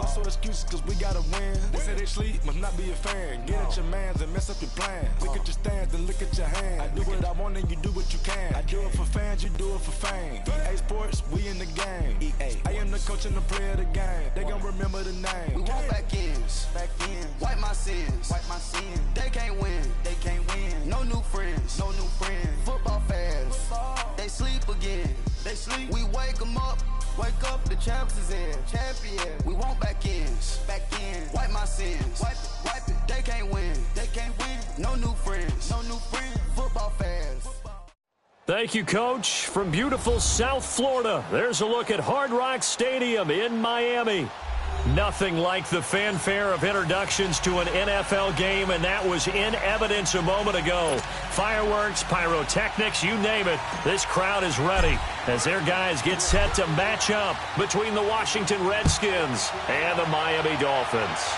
Also excuses cause we gotta win. They say they sleep, must not be a fan. Get at your mans and mess up your plans. Look at your stands and look at your hands. I do what I want and you do what you can. I do it for fans, you do it for fame. EA Sports, we in the game. EA. I am the coach and the player of the game. They gon' remember the name. We want back ends. Wipe my sins. They can't win. No new friends. Football fans. They sleep again. We wake them up. Wake up, the champs is in. Champion. We want back ends. Wipe my sins. Wipe it. They can't win. No new friends. Football fans. Thank you, Coach. From beautiful South Florida, there's a look at Hard Rock Stadium in Miami. Nothing like the fanfare of introductions to an NFL game, and that was in evidence a moment ago. Fireworks, pyrotechnics, you name it. This crowd is ready as their guys get set to match up between the Washington Redskins and the Miami Dolphins.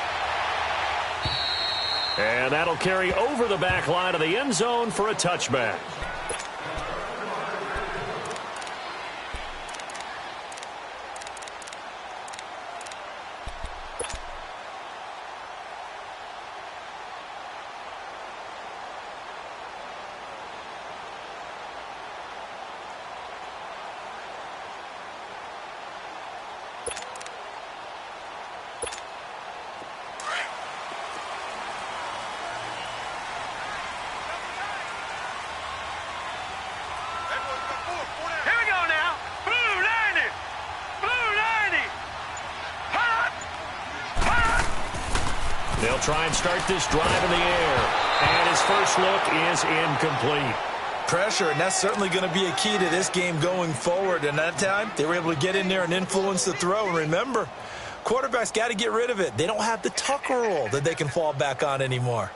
And that'll carry over the back line of the end zone for a touchback. They'll try and start this drive in the air. And his first look is incomplete. Pressure, and that's certainly going to be a key to this game going forward. And that time, they were able to get in there and influence the throw. And remember, quarterbacks got to get rid of it. They don't have the Tucker roll that they can fall back on anymore.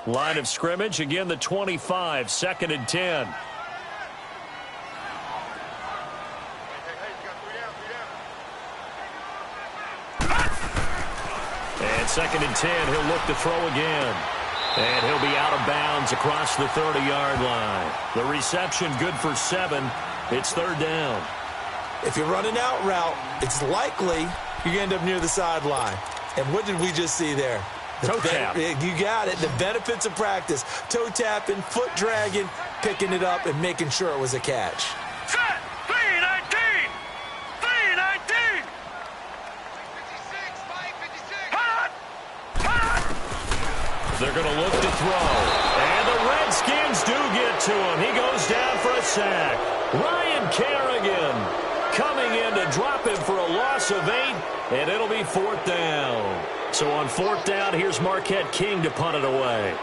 Line of scrimmage, again the 25, 2nd and 10. And 2nd and 10, he'll look to throw again. And he'll be out of bounds across the 30-yard line. The reception good for 7. It's 3rd down. If you're running out route, it's likely you're going to end up near the sideline. And what did we just see there? Toe tap. You got it. The benefits of practice. Toe tapping, foot dragging, picking it up, and making sure it was a catch. Set! 319! 319! 56! Hot! They're going to look to throw. And the Redskins do get to him. He goes down for a sack. Ryan Kerrigan coming in to drop him for a loss of 8, and it'll be 4th down. So on 4th down, here's Marquette King to punt it away.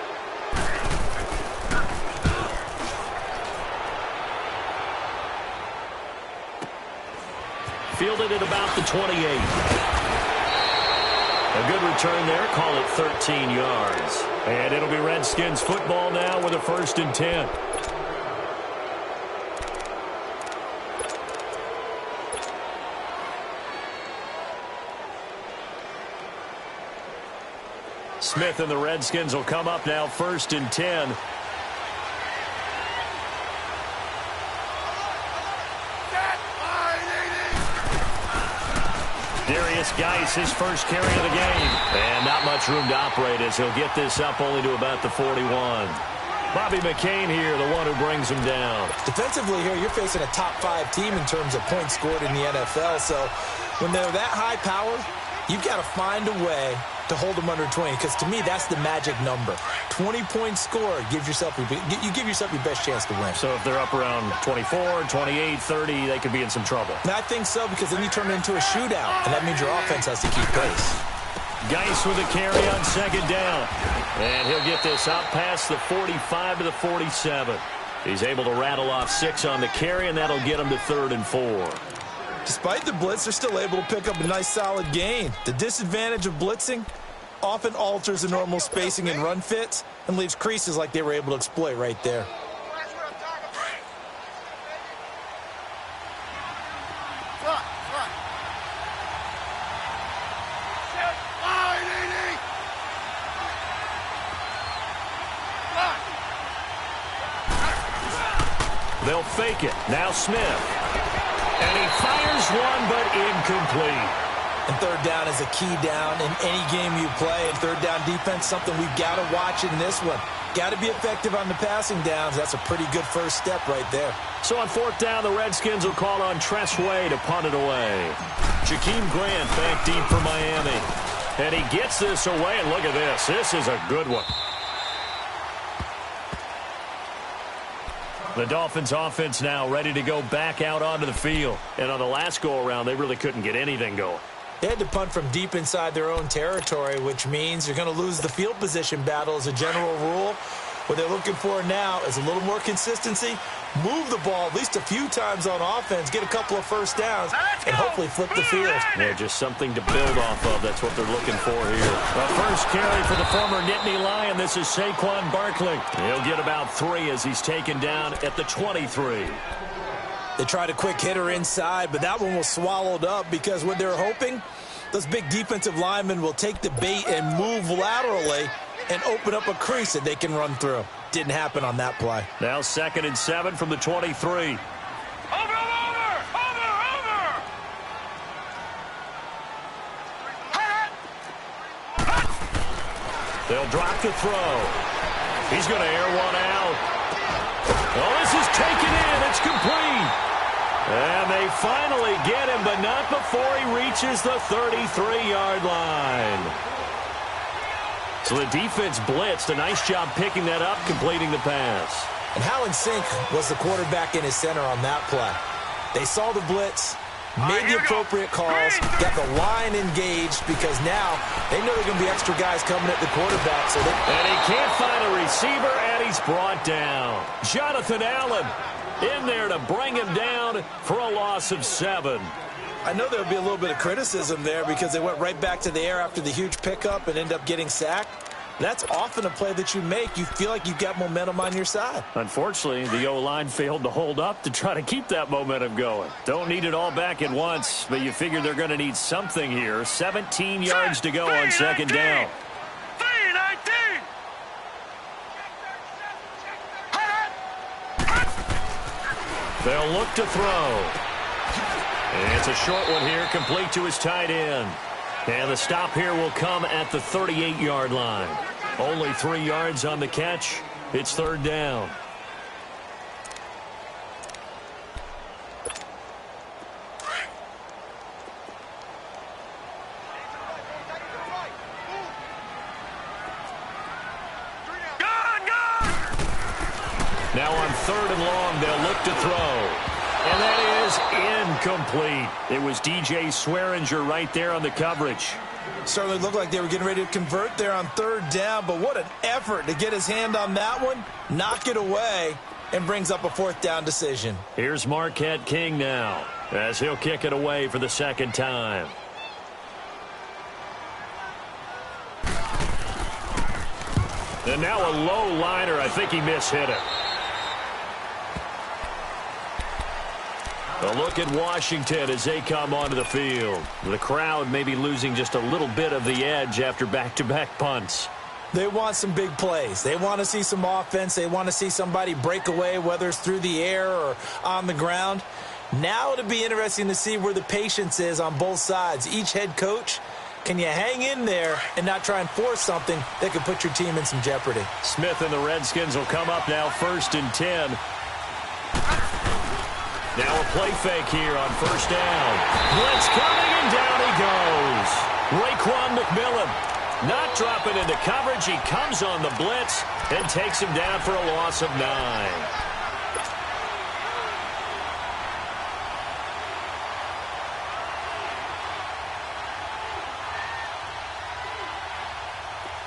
Fielded at about the 28. A good return there. Call it 13 yards. And it'll be Redskins football now with a 1st and 10. Smith and the Redskins will come up now 1st and 10. Darius Geis, his first carry of the game. And not much room to operate as he'll get this up only to about the 41. Bobby McCain here, the one who brings him down. Defensively here, you're facing a top 5 team in terms of points scored in the NFL. So when they're that high powered, you've got to find a way to hold them under 20, because to me that's the magic number. 20 points scored gives yourself your best chance to win. So if they're up around 24, 28, 30, they could be in some trouble. And I think so, because then you turn it into a shootout, and that means your offense has to keep pace. Geis with a carry on 2nd down. And he'll get this out past the 45 to the 47. He's able to rattle off 6 on the carry, and that'll get him to 3rd and 4. Despite the blitz, they're still able to pick up a nice solid gain. The disadvantage of blitzing often alters the normal spacing and run fits and leaves creases like they were able to exploit right there. They'll fake it. Now Smith. And he fires one, but incomplete. And third down is a key down in any game you play. And third down defense, something we've got to watch in this one. Got to be effective on the passing downs. That's a pretty good first step right there. So on fourth down, the Redskins will call on Tress Way to punt it away. Jakeem Grant back deep for Miami. And he gets this away, and look at this. This is a good one. The Dolphins offense now ready to go back out onto the field. And on the last go-around, they really couldn't get anything going. They had to punt from deep inside their own territory, which means you're going to lose the field position battle as a general rule. What they're looking for now is a little more consistency, move the ball at least a few times on offense, get a couple of first downs, and hopefully flip the field. Yeah, just something to build off of. That's what they're looking for here. A first carry for the former Nittany Lion. This is Saquon Barkley. He'll get about 3 as he's taken down at the 23. They tried a quick hitter inside, but that one was swallowed up because what they're hoping, those big defensive linemen will take the bait and move laterally and open up a crease that they can run through. Didn't happen on that play. Now 2nd and 7 from the 23. Over! They'll drop to throw. He's going to air one out. Oh, this is taken in. It's complete. And they finally get him, but not before he reaches the 33-yard line. So the defense blitzed. A nice job picking that up, completing the pass. And how in sync was the quarterback and his center on that play? They saw the blitz, made the appropriate calls, got the line engaged because now they know they're going to be extra guys coming at the quarterback. And he can't find a receiver, and he's brought down. Jonathan Allen in there to bring him down for a loss of 7. I know there'll be a little bit of criticism there because they went right back to the air after the huge pickup and end up getting sacked. That's often a play that you make. You feel like you've got momentum on your side. Unfortunately, the O-line failed to hold up to try to keep that momentum going. Don't need it all back at once, but you figure they're going to need something here. 17 yards to go on 2nd down. 3-19. They'll look to throw. And it's a short one here, complete to his tight end. And the stop here will come at the 38-yard line. Only 3 yards on the catch. It's 3rd down. Now on 3rd and long, they'll look to throw. And that is incomplete. It was DJ Swearinger right there on the coverage. Certainly looked like they were getting ready to convert there on 3rd down, but what an effort to get his hand on that one, knock it away, and brings up a 4th down decision. Here's Marquette King now, as he'll kick it away for the 2nd time. And now a low liner. I think he mishit it. A look at Washington as they come onto the field. The crowd may be losing just a little bit of the edge after back-to-back punts. They want some big plays. They want to see some offense. They want to see somebody break away, whether it's through the air or on the ground. Now it'll be interesting to see where the patience is on both sides. Each head coach, can you hang in there and not try and force something that could put your team in some jeopardy? Smith and the Redskins will come up now 1st and 10. Now a play fake here on 1st down. Blitz coming, and down he goes. Raekwon McMillan not dropping into coverage. He comes on the blitz and takes him down for a loss of 9.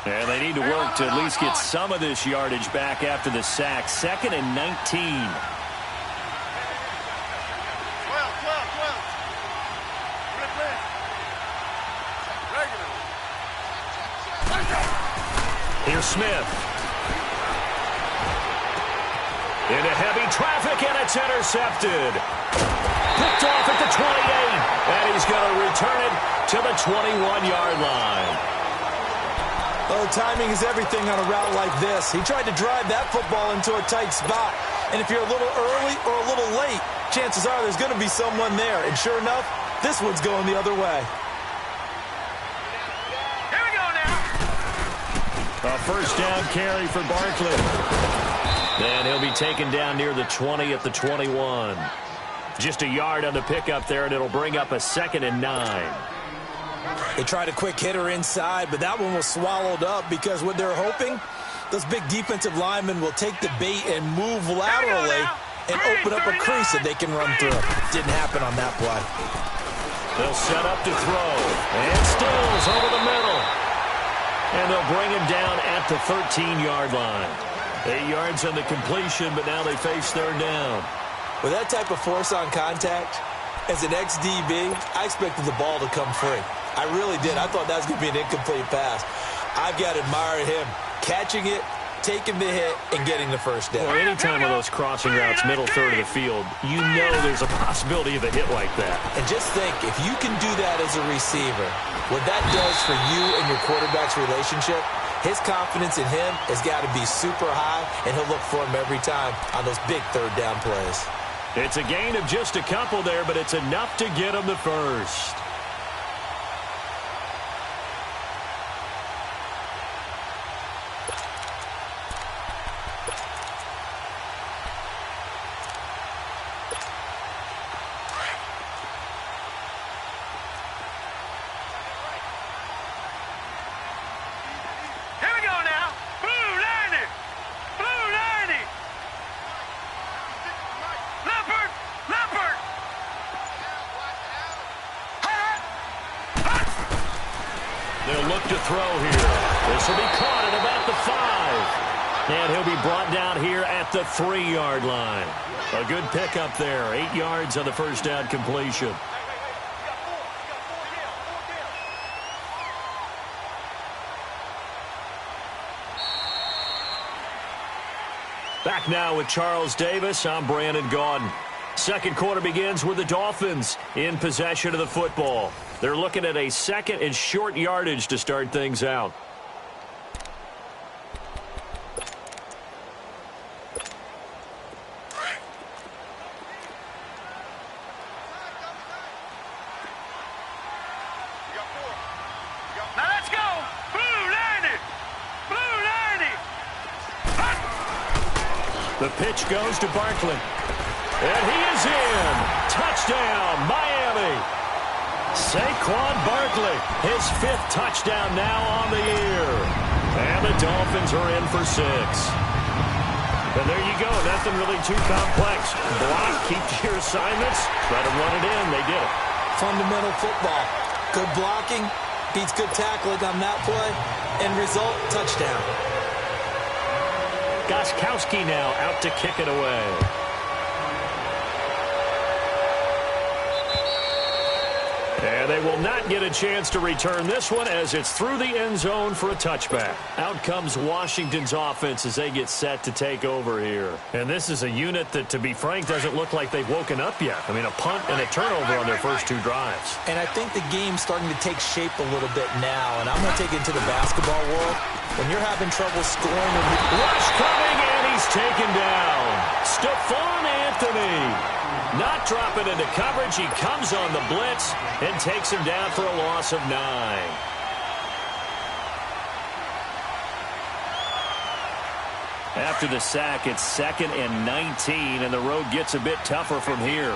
And they need to work to at least get some of this yardage back after the sack. 2nd and 19. Here's Smith. Into heavy traffic, and it's intercepted. Picked off at the 28, and he's going to return it to the 21-yard line. Well, timing is everything on a route like this. He tried to drive that football into a tight spot. And if you're a little early or a little late, chances are there's going to be someone there. And sure enough, this one's going the other way. Here we go now. A first down carry for Barkley. And he'll be taken down near the 20 at the 21. Just a yard on the pickup there, and it'll bring up a 2nd and 9. They tried a quick hitter inside, but that one was swallowed up because what they're hoping, those big defensive linemen will take the bait and move laterally and open up a crease that they can run through. Didn't happen on that play. They'll set up to throw. And Stills over the middle. And they'll bring him down at the 13-yard line. 8 yards on the completion, but now they face 3rd down. With that type of force on contact, as an ex-DB, I expected the ball to come free. I really did. I thought that was going to be an incomplete pass. I've got to admire him catching it, taking the hit, and getting the first down. Well, anytime on those crossing routes, middle third of the field, you know there's a possibility of a hit like that. And just think, if you can do that as a receiver, what that does for you and your quarterback's relationship, his confidence in him has got to be super high, and he'll look for him every time on those big 3rd down plays. It's a gain of just a couple there, but it's enough to get him the first. They'll look to throw here. This will be caught at about the 5. And he'll be brought down here at the 3-yard line. A good pickup there. 8 yards on the first down completion. Back now with Charles Davis. I'm Brandon Gaudin. Second quarter begins with the Dolphins in possession of the football. They're looking at a 2nd and short yardage to start things out. Now let's go. Blue 90. Blue 90. The pitch goes to Barkley. And he is in. Touchdown, Miami. Saquon Barkley, his 5th touchdown now on the year. And the Dolphins are in for 6. And there you go. Nothing really too complex. Block, keep to your assignments, try to run it in. They did it. Fundamental football. Good blocking, beats good tackling on that play. End result, touchdown. Gostkowski now out to kick it away. And they will not get a chance to return this one as it's through the end zone for a touchback. Out comes Washington's offense as they get set to take over here. And this is a unit that, to be frank, doesn't look like they've woken up yet. I mean, a punt and a turnover on their first 2 drives. And I think the game's starting to take shape a little bit now. And I'm going to take it to the basketball world. When you're having trouble scoring. Rush coming, and he's taken down. Stephon Anthony. Not dropping into coverage. He comes on the blitz and takes him down for a loss of 9. After the sack, it's 2nd and 19, and the road gets a bit tougher from here.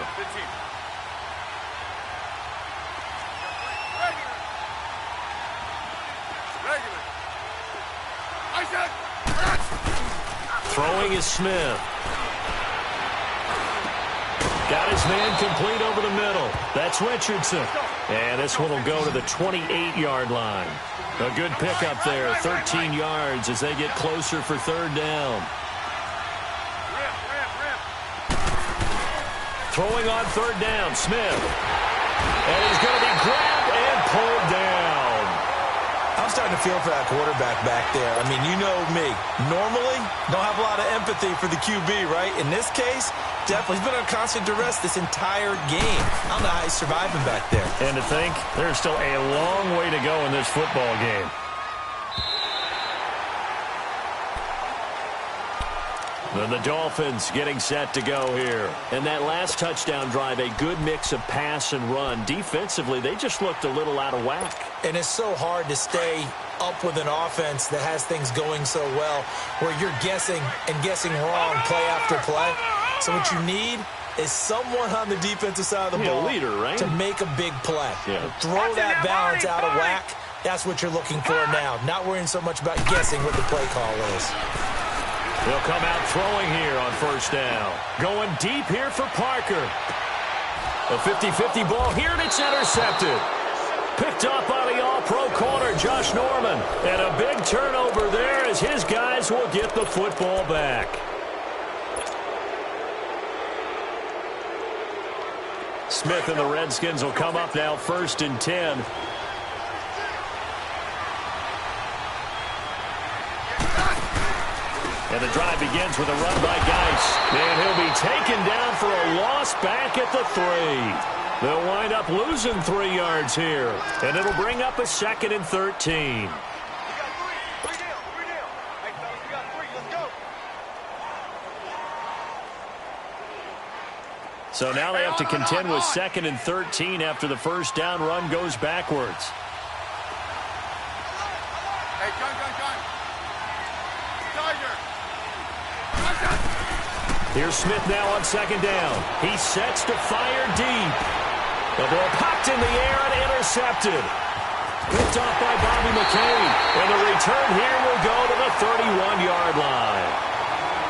Throwing is Smith. Got his man complete over the middle. That's Richardson. And this one will go to the 28-yard line. A good pickup there, 13 yards as they get closer for 3rd down. Throwing on 3rd down, Smith. And he's going to be grabbed and pulled down. I'm starting to feel for that quarterback back there. I mean, you know me. Normally, don't have a lot of empathy for the QB, right? In this case, definitely. He's been under constant duress this entire game. I don't know how he's surviving back there. And to think, there's still a long way to go in this football game. And the Dolphins getting set to go here. And that last touchdown drive, a good mix of pass and run. Defensively, they just looked a little out of whack. And it's so hard to stay up with an offense that has things going so well where you're guessing and guessing wrong play after play. So what you need is someone on the defensive side of the ball leader, right? to make a big play. Yeah. Throw that balance out of whack. That's what you're looking for now. Not worrying so much about guessing what the play call is. They'll come out throwing here on first down. Going deep here for Parker. A 50-50 ball here, and it's intercepted. Picked up by the all-pro corner, Josh Norman. And a big turnover there as his guys will get the football back. Smith and the Redskins will come up now 1st and 10. And the drive begins with a run by Geis. And he'll be taken down for a loss back at the 3. They'll wind up losing 3 yards here. And it'll bring up a 2nd and 13. So now they have to contend with 2nd and 13 after the first down run goes backwards. Hey, gun. Here's Smith now on 2nd down. He sets to fire deep. The ball popped in the air and intercepted. Picked off by Bobby McCain. And the return here will go to the 31-yard line.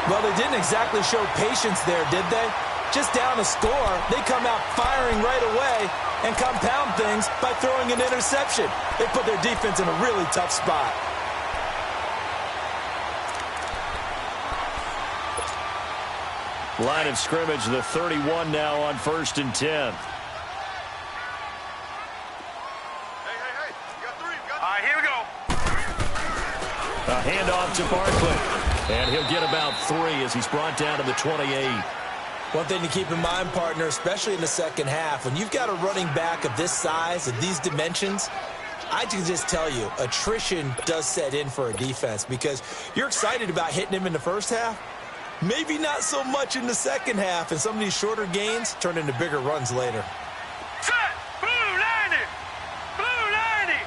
Well, they didn't exactly show patience there, did they? Just down a score, they come out firing right away and compound things by throwing an interception. They put their defense in a really tough spot. Line of scrimmage, the 31 now on 1st and 10. Hey, you got 3. All right, here we go. A handoff to Barkley. And he'll get about 3 as he's brought down to the 28. One thing to keep in mind, partner, especially in the second half, when you've got a running back of this size, of these dimensions, I can just tell you, attrition does set in for a defense because you're excited about hitting him in the first half. Maybe not so much in the second half, and some of these shorter gains turn into bigger runs later. Set! Blue 90! Blue 90!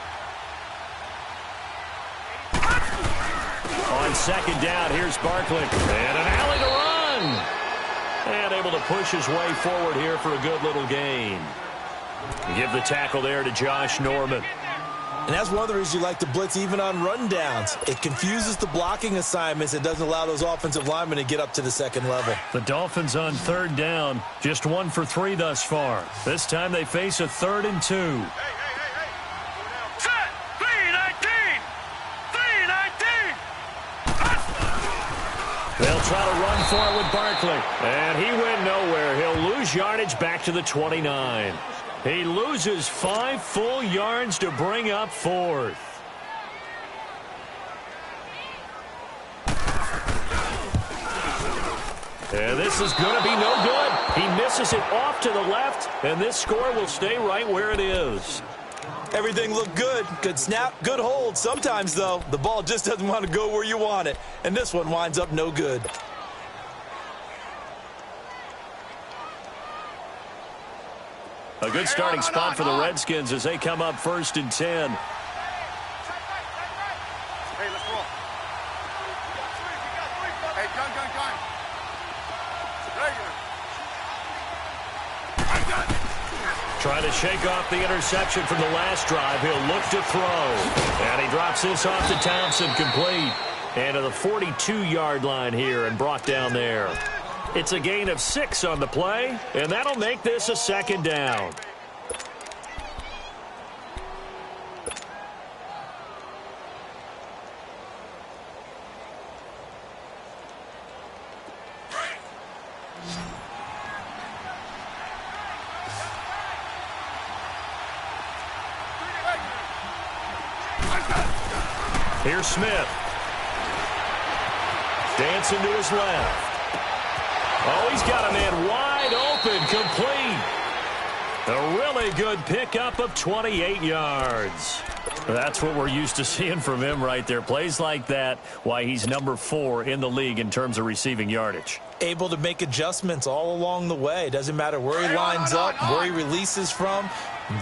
On 2nd down, here's Barkley. And an alley to run. And able to push his way forward here for a good little gain. Give the tackle there to Josh Norman. And that's one of the reasons you like to blitz even on rundowns. It confuses the blocking assignments. It doesn't allow those offensive linemen to get up to the second level. The Dolphins on 3rd down. Just 1 for 3 thus far. This time they face a 3rd and 2. Hey. Set! 319! 319! They'll try to run for it with Barkley. And he went nowhere. He'll lose yardage back to the 29. He loses 5 full yards to bring up 4th. And this is going to be no good. He misses it off to the left, and this score will stay right where it is. Everything looked good. Good snap, good hold. Sometimes, though, the ball just doesn't want to go where you want it. And this one winds up no good. A good starting spot for the Redskins as they come up 1st and 10. Hey, let's roll. Hey, gun. Regular. Trying to shake off the interception from the last drive. He'll look to throw. And he drops this off to Thompson, complete. And to the 42-yard line here and brought down there. It's a gain of 6 on the play, and that'll make this a 2nd down. Here's Smith. Dancing to his left. Oh, he's got a man wide open, complete. A really good pickup of 28 yards. That's what we're used to seeing from him right there. Plays like that, why he's number 4 in the league in terms of receiving yardage. Able to make adjustments all along the way. Doesn't matter where he lines up, where he releases from,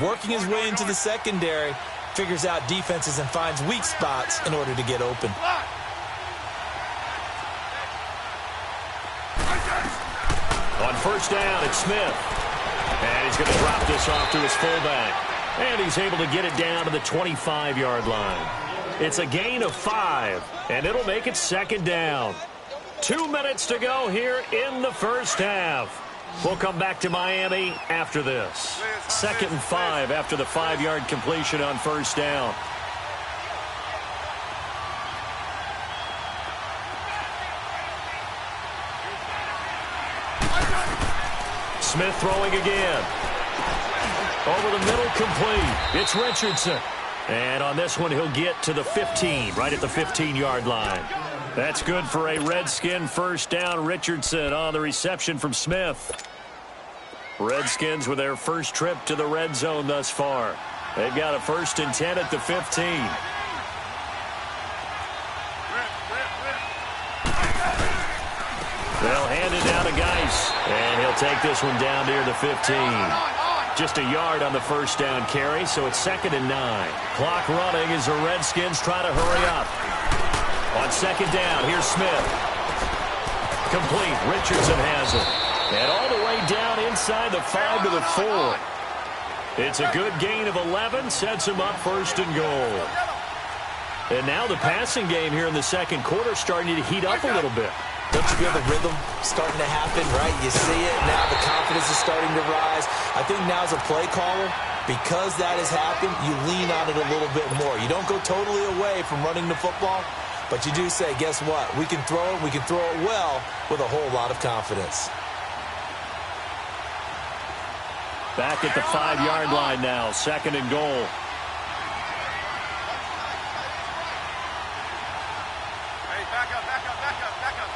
working his way into the secondary, figures out defenses and finds weak spots in order to get open. On first down, it's Smith. And he's going to drop this off to his fullback. And he's able to get it down to the 25-yard line. It's a gain of 5, and it'll make it second down. 2 minutes to go here in the first half. We'll come back to Miami after this. 2nd and 5 after the 5-yard completion on first down. Smith throwing again. Over the middle, complete. It's Richardson. And on this one, he'll get to the 15, right at the 15-yard line. That's good for a Redskin first down. Richardson on the reception from Smith. Redskins with their first trip to the red zone thus far. They've got a 1st and 10 at the 15. They'll hand it down to Geis. And he'll take this one down near the 15. Just a yard on the first down carry, so it's 2nd and 9. Clock running as the Redskins try to hurry up. On 2nd down, here's Smith. Complete. Richardson has it. And all the way down inside the 5 to the 4. It's a good gain of 11, sets him up 1st and goal. And now the passing game here in the second quarter starting to heat up a little bit. Don't you feel the rhythm starting to happen, right? You see it now. The confidence is starting to rise. I think now as a play caller, because that has happened, you lean on it a little bit more. You don't go totally away from running the football, but you do say, guess what? We can throw it. We can throw it well with a whole lot of confidence. Back at the 5-yard line now, 2nd and goal. Hey, back up, back up, back up, back up.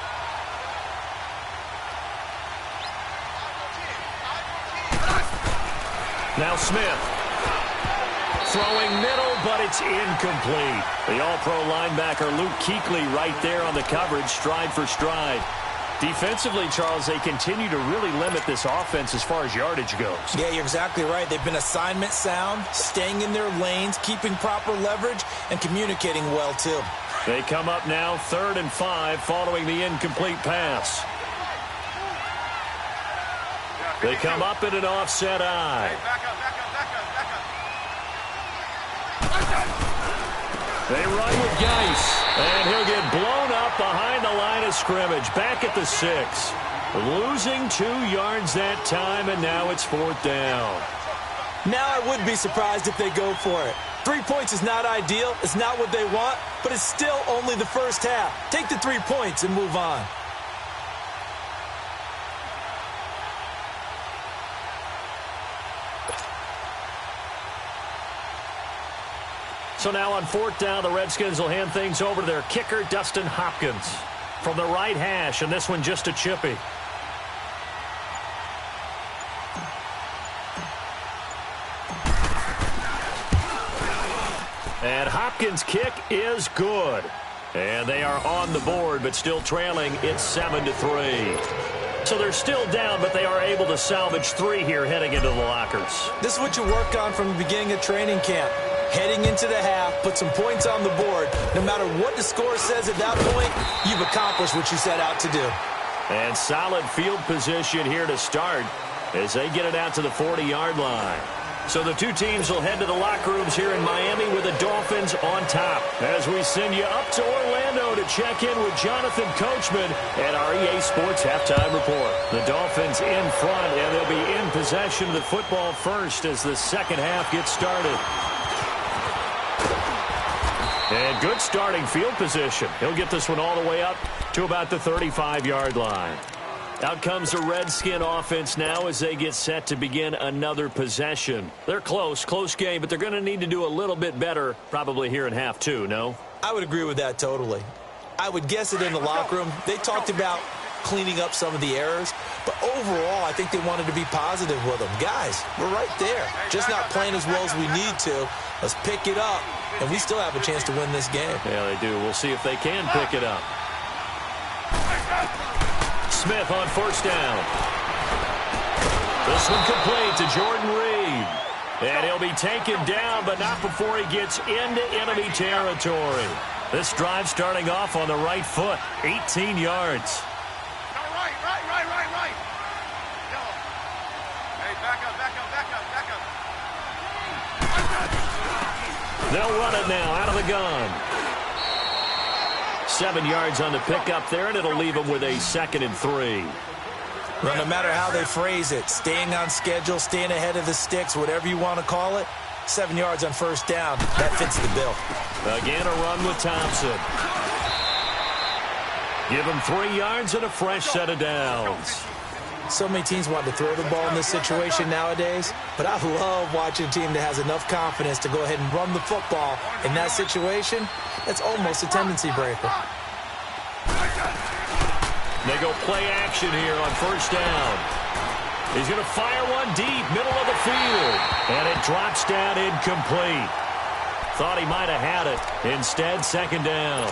Now Smith. Throwing middle, but it's incomplete. The all-pro linebacker Luke Kuechly right there on the coverage, stride for stride. Defensively, Charles, they continue to really limit this offense as far as yardage goes. Yeah, you're exactly right. They've been assignment sound, staying in their lanes, keeping proper leverage, and communicating well, too. They come up now 3rd and 5 following the incomplete pass. They come up in an offset eye. Hey, back up, back up, back up, back up. They run with Geis, and he'll get blown up behind the line of scrimmage, back at the 6. Losing 2 yards that time, and now it's 4th down. Now I would be surprised if they go for it. 3 points is not ideal. It's not what they want, but it's still only the first half. Take the 3 points and move on. So now on 4th down, the Redskins will hand things over to their kicker, Dustin Hopkins, from the right hash, and this one just a chippy. And Hopkins' kick is good. And they are on the board, but still trailing. It's 7-3. So they're still down, but they are able to salvage 3 here heading into the lockers. This is what you work on from the beginning of training camp. Heading into the half, put some points on the board. No matter what the score says at that point, you've accomplished what you set out to do. And solid field position here to start as they get it out to the 40-yard line. So the 2 teams will head to the locker rooms here in Miami with the Dolphins on top. As we send you up to Orlando to check in with Jonathan Coachman at our EA Sports Halftime Report. The Dolphins in front, and they'll be in possession of the football first as the second half gets started. And good starting field position. He'll get this one all the way up to about the 35-yard line. Out comes the Redskin offense now as they get set to begin another possession. They're close game, but they're going to need to do a little bit better probably here in half 2, no? I would agree with that totally. I would guess it in the locker room. They talked about cleaning up some of the errors. But overall, I think they wanted to be positive with them. Guys, we're right there. Just not playing as well as we need to. Let's pick it up, and we still have a chance to win this game. Yeah, they do. We'll see if they can pick it up. Smith on first down. This one complete to Jordan Reed. And he'll be taken down, but not before he gets into enemy territory. This drive starting off on the right foot, 18 yards. Right. Yellow. Hey, back up. They'll run it now out of the gun. 7 yards on the pickup there, and it'll leave them with a 2nd and 3. Well, no matter how they phrase it, staying on schedule, staying ahead of the sticks, whatever you want to call it, 7 yards on first down, that fits the bill. Again, a run with Thompson. Give him 3 yards and a fresh set of downs. So many teams want to throw the ball in this situation nowadays, but I love watching a team that has enough confidence to go ahead and run the football in that situation. That's almost a tendency breaker. They go play action here on first down. He's going to fire one deep, middle of the field. And it drops down incomplete. Thought he might have had it. Instead, 2nd down.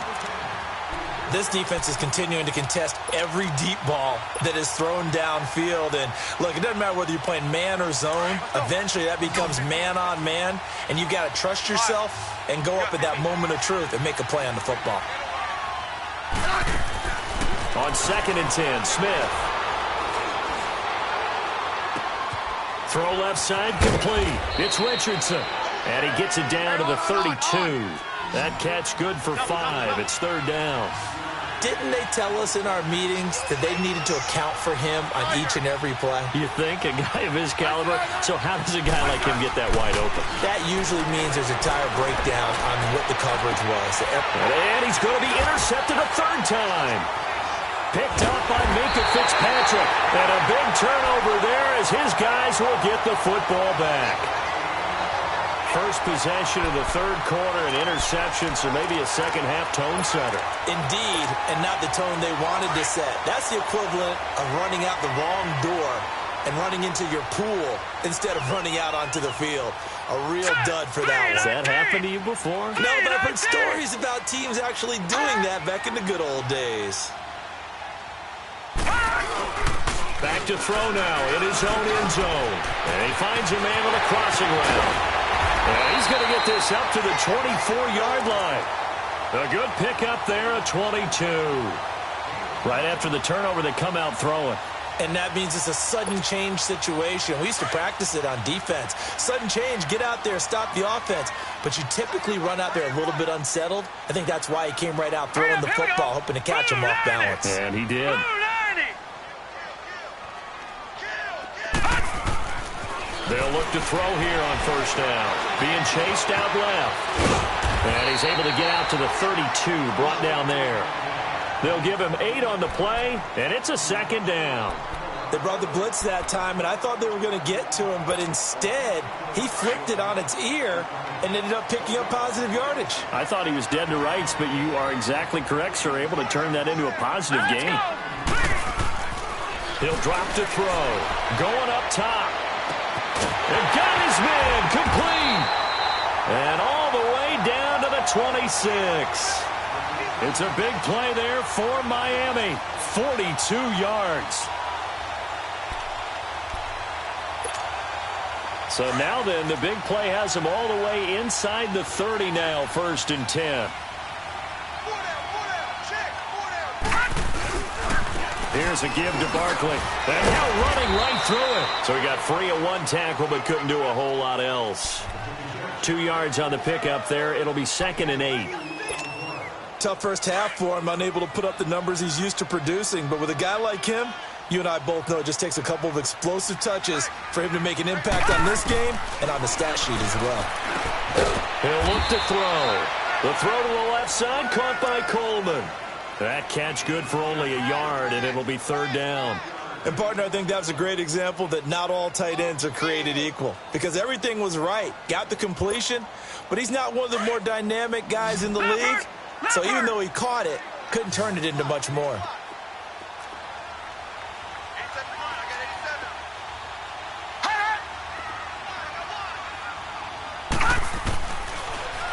This defense is continuing to contest every deep ball that is thrown downfield. And, look, it doesn't matter whether you're playing man or zone. Eventually, that becomes man on man. And you've got to trust yourself and go up at that moment of truth and make a play on the football. On 2nd and 10, Smith. Throw left side, complete. It's Richardson. And he gets it down to the 32. That catch good for 5. It's 3rd down. Didn't they tell us in our meetings that they needed to account for him on each and every play? You think? A guy of his caliber? So how does a guy like him get that wide open? That usually means there's a tire breakdown on what the coverage was. And he's going to be intercepted a 3rd time. Picked up by Minkah Fitzpatrick. And a big turnover there as his guys will get the football back. First possession of the 3rd quarter, an interception, so maybe a second-half tone setter. Indeed, and not the tone they wanted to set. That's the equivalent of running out the wrong door and running into your pool instead of running out onto the field. A real dud for that one. Has that happened to you before? No, but I've heard stories about teams actually doing that back in the good old days. Back to throw now in his own end zone. And he finds a man on a crossing route. And he's going to get this up to the 24-yard line. A good pickup there, a 22. Right after the turnover, they come out throwing. And that means it's a sudden change situation. We used to practice it on defense. Sudden change, get out there, stop the offense. But you typically run out there a little bit unsettled. I think that's why he came right out throwing the football, hoping to catch him off balance. And he did. They'll look to throw here on first down. Being chased out left. And he's able to get out to the 32, brought down there. They'll give him 8 on the play, and it's a 2nd down. They brought the blitz that time, and I thought they were going to get to him, but instead, he flipped it on its ear and ended up picking up positive yardage. I thought he was dead to rights, but you are exactly correct, sir. Able to turn that into a positive gain. He'll drop to throw. Going up top. And got his man complete. And all the way down to the 26. It's a big play there for Miami. 42 yards. So now then, the big play has him all the way inside the 30 now, 1st and 10. Here's a give to Barkley. And now running right through it. So he got free of 1 tackle, but couldn't do a whole lot else. 2 yards on the pickup there. It'll be 2nd and 8. Tough first half for him, unable to put up the numbers he's used to producing. But with a guy like him, you and I both know it just takes a couple of explosive touches for him to make an impact on this game and on the stat sheet as well. He'll look to throw. The throw to the left side, caught by Coleman. That catch good for only a yard, and it'll be 3rd down. And, partner, I think that's a great example that not all tight ends are created equal. Because everything was right. Got the completion, but he's not one of the more dynamic guys in the league. So even though he caught it, couldn't turn it into much more.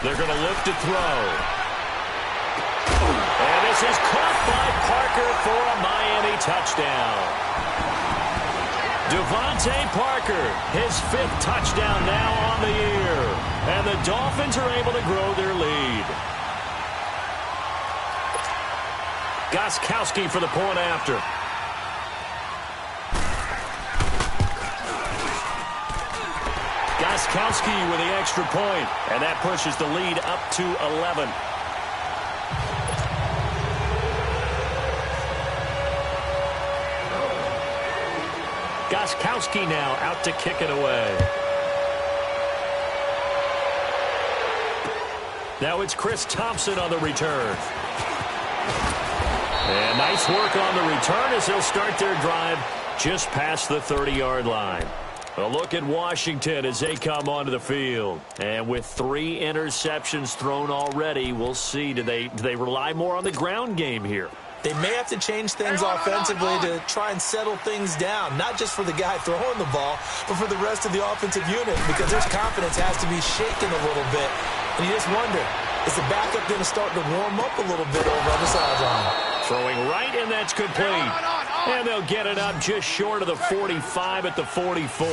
They're going to look to throw. And this is caught by Parker for a Miami touchdown. Devontae Parker, his 5th touchdown now on the year. And the Dolphins are able to grow their lead. Gostkowski for the point after. Gostkowski with the extra point, and that pushes the lead up to 11. Gostkowski now out to kick it away. Now it's Chris Thompson on the return. And nice work on the return as they'll start their drive just past the 30-yard line. A look at Washington as they come onto the field. And with 3 interceptions thrown already, we'll see. Do they rely more on the ground game here? They may have to change things offensively to try and settle things down, not just for the guy throwing the ball, but for the rest of the offensive unit, because their confidence has to be shaken a little bit. And you just wonder, is the backup going to start to warm up a little bit over on the sideline? Throwing right, and that's complete. And they'll get it up just short of the 45 at the 44.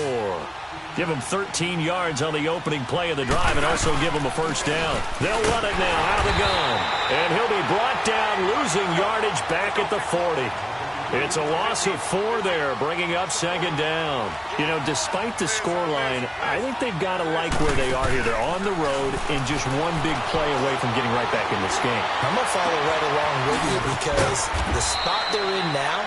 Give him 13 yards on the opening play of the drive and also give him a first down. They'll run it now out of the gun. And he'll be brought down, losing yardage back at the 40. It's a loss of 4 there, bringing up 2nd down. You know, despite the scoreline, I think they've got to like where they are here. They're on the road and just one big play away from getting right back in this game. I'm going to follow right along with you because the spot they're in now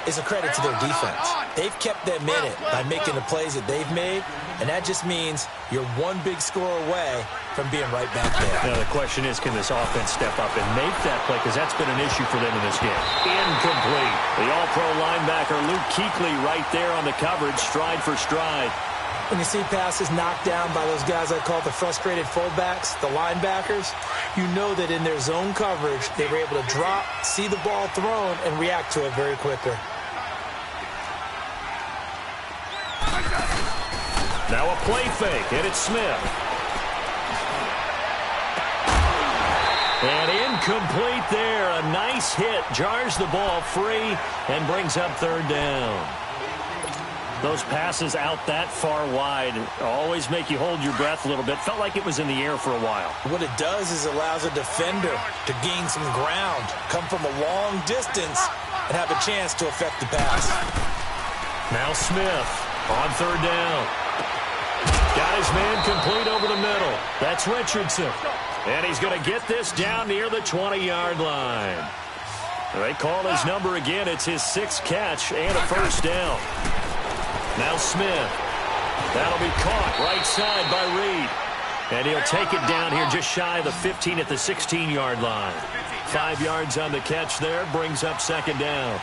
is a credit to their defense. They've kept them in it by making the plays that they've made, and that just means you're one big score away from being right back there. Now the question is, can this offense step up and make that play? Because that's been an issue for them in this game. Incomplete. The all-pro linebacker Luke Kuechly right there on the coverage, stride for stride. When you see passes knocked down by those guys I call the frustrated fullbacks, the linebackers, you know that in their zone coverage, they were able to drop, see the ball thrown, and react to it very quickly. Now a play fake, and it's Smith. And incomplete there. A nice hit. Jars the ball free and brings up 3rd down. Those passes out that far wide always make you hold your breath a little bit. Felt like it was in the air for a while. What it does is allows a defender to gain some ground, come from a long distance, and have a chance to affect the pass. Now Smith on 3rd down. Got his man complete over the middle. That's Richardson. And he's going to get this down near the 20-yard line. They call his number again. It's his 6th catch and a first down. Now Smith. That'll be caught right side by Reed. And he'll take it down here just shy of the 15 at the 16-yard line. 5 yards on the catch there. Brings up 2nd down.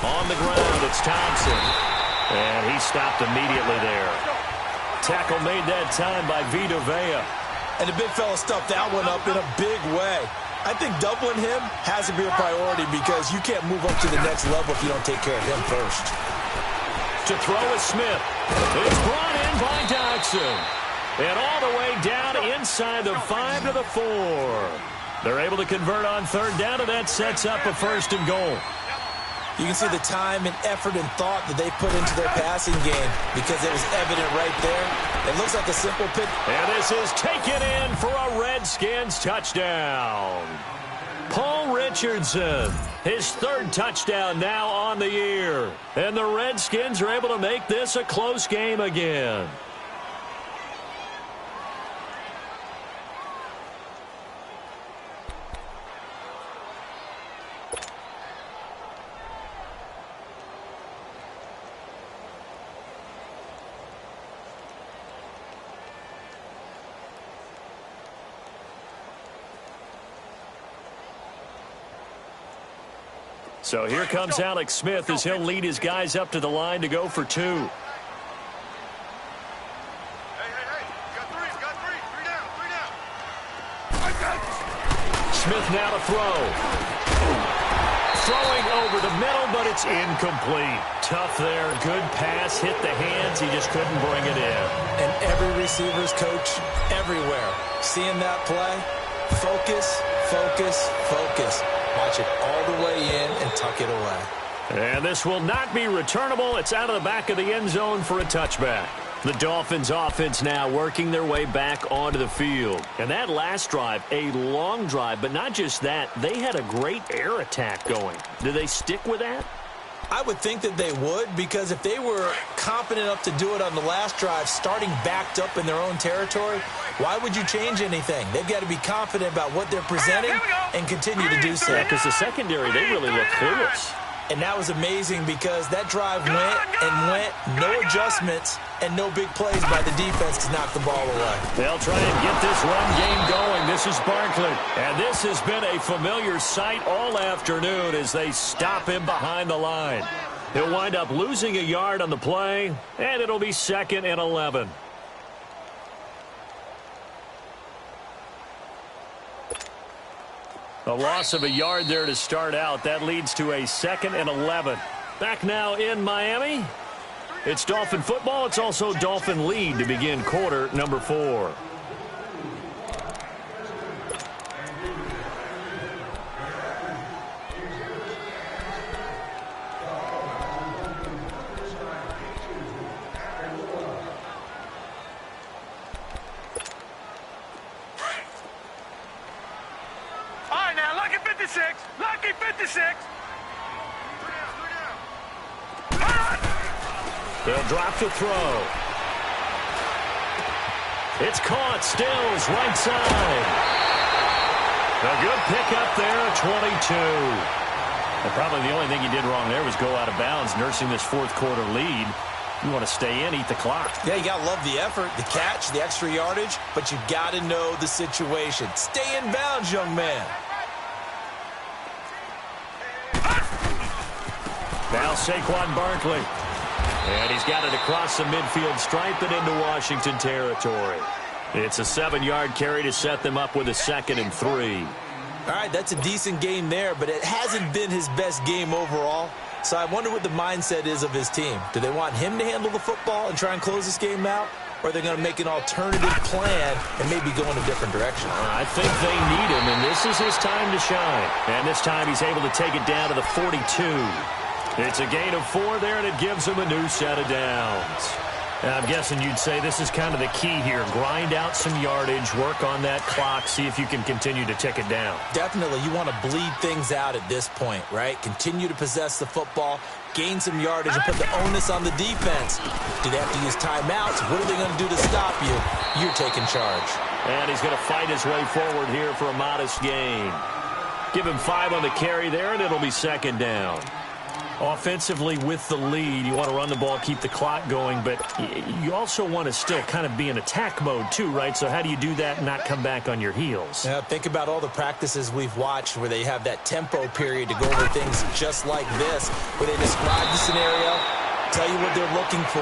On the ground, it's Thompson. And he stopped immediately there. Tackle made that time by Vita Vea. And the big fella stuffed that one up in a big way. I think doubling him has to be a priority because you can't move up to the next level if you don't take care of him first. To throw is Smith. It's brought in by Dodson. And all the way down inside the 5 to the 4. They're able to convert on 3rd down, and that sets up a 1st and goal. You can see the time and effort and thought that they put into their passing game because it was evident right there. It looks like a simple pick. And this is taken in for a Redskins touchdown. Paul Richardson, his 3rd touchdown now on the year. And the Redskins are able to make this a close game again. So here comes Alex Smith as he'll lead his guys up to the line to go for 2. Hey, got 3 down. Smith now to throw. Throwing over the middle, but it's incomplete. Tough there. Good pass. Hit the hands. He just couldn't bring it in. And every receiver's coach everywhere, seeing that play, focus, focus, focus. Watch it all the way in and tuck it away. And this will not be returnable. It's out of the back of the end zone for a touchback. The Dolphins offense now working their way back onto the field. And that last drive, a long drive, but not just that, they had a great air attack going. Do they stick with that? I would think that they would, because if they were confident enough to do it on the last drive, starting backed up in their own territory, why would you change anything? They've got to be confident about what they're presenting and continue to do so. Yeah, because the secondary, they really look clueless. And that was amazing because that drive went, no adjustments, and no big plays by the defense to knock the ball away. They'll try and get this run game going. This is Barkley. And this has been a familiar sight all afternoon as they stop him behind the line. He'll wind up losing a yard on the play, and it'll be 2nd and 11. A loss of a yard there to start out. That leads to a 2nd and 11. Back now in Miami. It's Dolphin football. It's also Dolphin lead to begin quarter number 4. Lucky 56. They'll drop to throw. It's caught. Stills right side. A good pickup there, 22. And probably the only thing he did wrong there was go out of bounds, nursing this fourth quarter lead. You want to stay in, eat the clock. Yeah, you got to love the effort, the catch, the extra yardage, but you got to know the situation. Stay in bounds, young man. Now Saquon Barkley. And he's got it across the midfield stripe and into Washington territory. It's a 7-yard carry to set them up with a 2nd and 3. All right, that's a decent game there, but it hasn't been his best game overall. So I wonder what the mindset is of his team. Do they want him to handle the football and try and close this game out? Or are they going to make an alternative plan and maybe go in a different direction? I think they need him, and this is his time to shine. And this time he's able to take it down to the 42. It's a gain of 4 there, and it gives him a new set of downs. And I'm guessing you'd say this is kind of the key here. Grind out some yardage, work on that clock, see if you can continue to tick it down. Definitely. You want to bleed things out at this point, right? Continue to possess the football, gain some yardage, and put the onus on the defense. Do they have to use timeouts? What are they going to do to stop you? You're taking charge. And he's going to fight his way forward here for a modest gain. Give him 5 on the carry there, and it'll be 2nd down. Offensively with the lead, you want to run the ball, keep the clock going, but you also want to still kind of be in attack mode too, right? So how do you do that and not come back on your heels? Yeah, think about all the practices we've watched where they have that tempo period to go over things just like this, where they describe the scenario, tell you what they're looking for,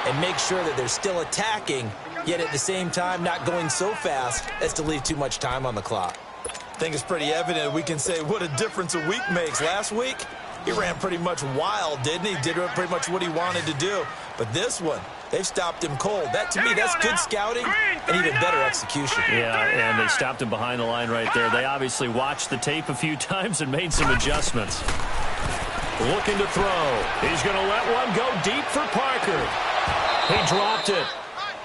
and make sure that they're still attacking, yet at the same time not going so fast as to leave too much time on the clock. I think it's pretty evident we can say what a difference a week makes. Last week, he ran pretty much wild, didn't he? Did pretty much what he wanted to do. But this one, they've stopped him cold. That, to me, that's good scouting and even better execution. Yeah, and they stopped him behind the line right there. They obviously watched the tape a few times and made some adjustments. Looking to throw. He's going to let one go deep for Parker. He dropped it.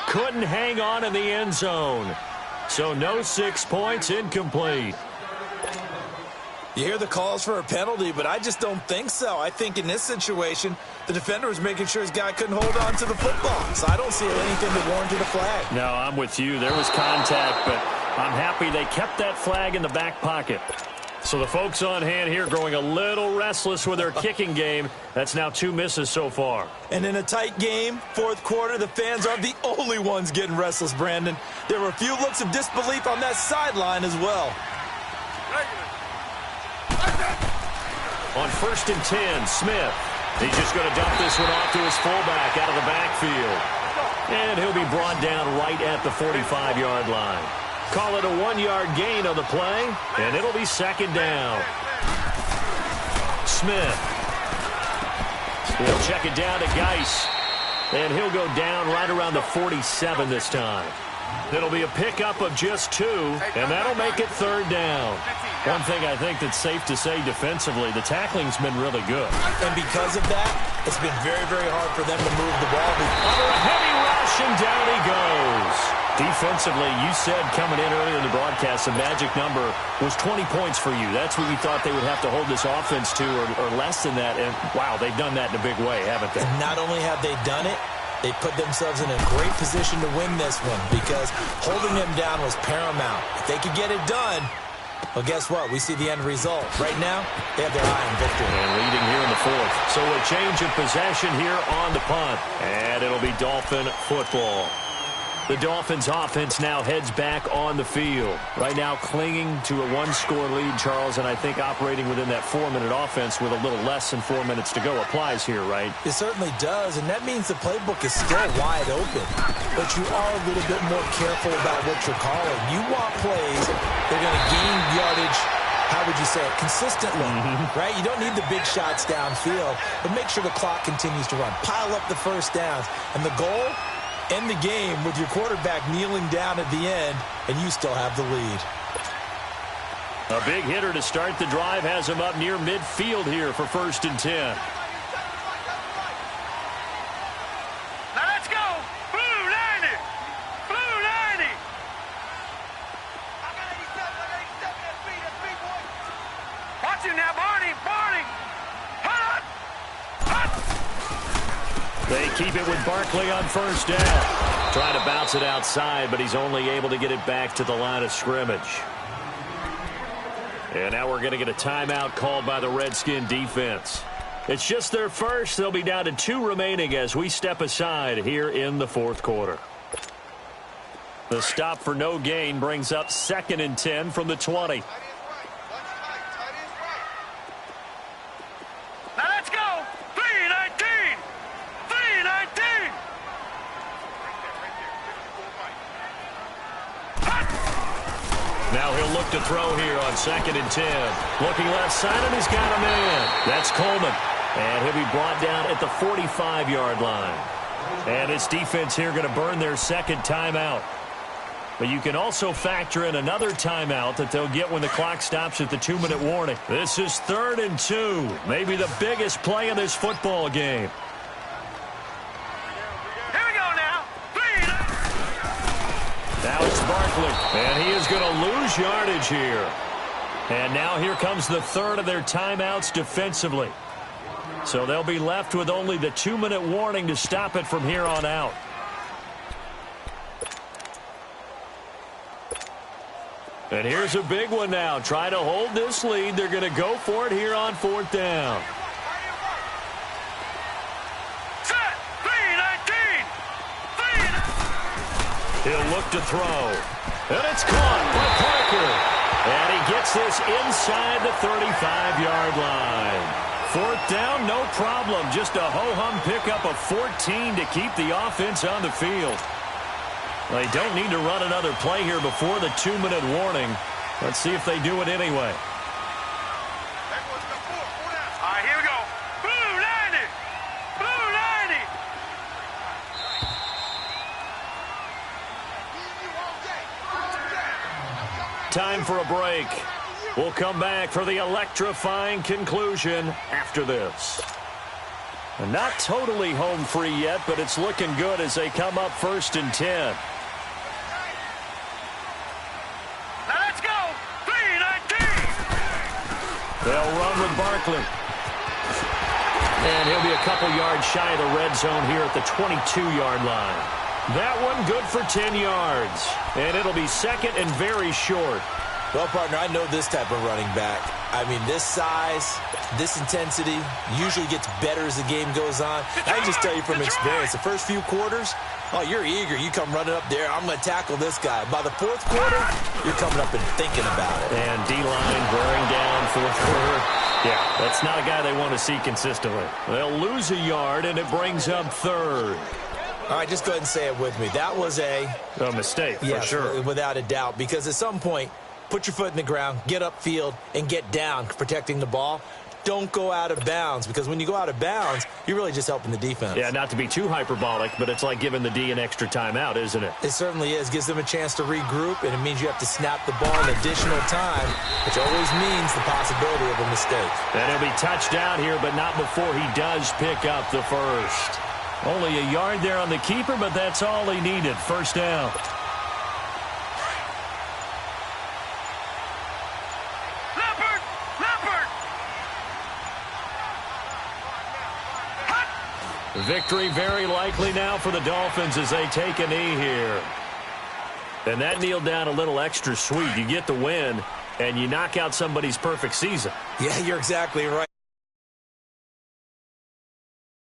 Couldn't hang on in the end zone. So no 6 points, incomplete. You hear the calls for a penalty, but I just don't think so. I think in this situation, the defender was making sure his guy couldn't hold on to the football. So I don't see anything that warranted a flag. No, I'm with you. There was contact, but I'm happy they kept that flag in the back pocket. So the folks on hand here growing a little restless with their kicking game. That's now 2 misses so far. And in a tight game, fourth quarter, the fans aren't the only ones getting restless, Brandon. There were a few looks of disbelief on that sideline as well. On 1st and 10, Smith. He's just going to dump this one off to his fullback out of the backfield. And he'll be brought down right at the 45-yard line. Call it a 1-yard gain on the play, and it'll be 2nd down. Smith. He'll check it down to Geis. And he'll go down right around the 47 this time. It'll be a pickup of just 2, and that'll make it 3rd down. One thing I think that's safe to say defensively, the tackling's been really good. And because of that, it's been very, very hard for them to move the ball. Under a heavy rush, and down he goes. Defensively, you said coming in earlier in the broadcast, the magic number was 20 points for you. That's what you thought they would have to hold this offense to, or less than that. And, wow, they've done that in a big way, haven't they? And not only have they done it, they put themselves in a great position to win this one because holding them down was paramount. If they could get it done, well, guess what? We see the end result. Right now, they have their eye on victory. And leading here in the 4th. So a change of possession here on the punt. And it'll be Dolphin football. The Dolphins offense now heads back on the field. Right now clinging to a 1-score lead, Charles, and I think operating within that 4-minute offense with a little less than 4 minutes to go applies here, right? It certainly does, and that means the playbook is still wide open. But you are a little bit more careful about what you're calling. You want plays that are going to gain yardage, how would you say it, consistently, right? You don't need the big shots downfield, but make sure the clock continues to run. Pile up the first downs, and the goal, end the game with your quarterback kneeling down at the end, and you still have the lead. A big hitter to start the drive has him up near midfield here for 1st and 10. Now let's go! Blue 90! Blue 90! I got 87, that's me, boy. Watch him now, Barney! Hut! They keep it with Barkley on 1st down. Trying to bounce it outside, but he's only able to get it back to the line of scrimmage. And now we're going to get a timeout called by the Redskin defense. It's just their first. They'll be down to 2 remaining as we step aside here in the 4th quarter. The stop for no gain brings up 2nd and 10 from the 20. Now let's go! 319! 319! Now he'll look to throw here on 2nd and 10. Looking left side, and he's got a man. That's Coleman. And he'll be brought down at the 45-yard line. And this defense here going to burn their 2nd timeout. But you can also factor in another timeout that they'll get when the clock stops at the 2-minute warning. This is 3rd and 2. Maybe the biggest play of this football game. Here we go now! Now it's Barkley, and he is going to lose yardage here. And now here comes the 3rd of their timeouts defensively. So they'll be left with only the 2-minute warning to stop it from here on out. And here's a big one now. Try to hold this lead. They're going to go for it here on 4th down. Set! 319! He'll look to throw. And it's caught by Parker. And he gets this inside the 35-yard line. 4th down, no problem. Just a ho-hum pickup of 14 to keep the offense on the field. They don't need to run another play here before the 2-minute warning. Let's see if they do it anyway. All right, here we go. Blue 90! Blue 90! Time for a break. We'll come back for the electrifying conclusion after this. And not totally home free yet, but it's looking good as they come up 1st and 10. Now let's go! 319! They'll run with Barkley. And he'll be a couple yards shy of the red zone here at the 22-yard line. That one good for 10 yards. And it'll be 2nd and very short. Well, partner, I know this type of running back. I mean, this size, this intensity usually gets better as the game goes on. I can just tell you from experience, the first few quarters, oh, you're eager. You come running up there, I'm going to tackle this guy. By the 4th quarter, you're coming up and thinking about it. And D-line wearing down 4th quarter. Yeah, that's not a guy they want to see consistently. They'll lose a yard, and it brings up 3rd. All right, just go ahead and say it with me. That was a mistake, for sure. Without a doubt, because at some point, put your foot in the ground, get upfield, and get down protecting the ball. don't go out of bounds, because when you go out of bounds, you're really just helping the defense. Yeah, not to be too hyperbolic, but it's like giving the D an extra timeout, isn't it? It certainly is. Gives them a chance to regroup, and it means you have to snap the ball in additional time, which always means the possibility of a mistake. And he'll be touched down here, but not before he does pick up the first. Only a yard there on the keeper, but that's all he needed. First down. Victory very likely now for the Dolphins as they take a knee here. And that kneel down a little extra sweet. You get the win, and you knock out somebody's perfect season. Yeah, you're exactly right.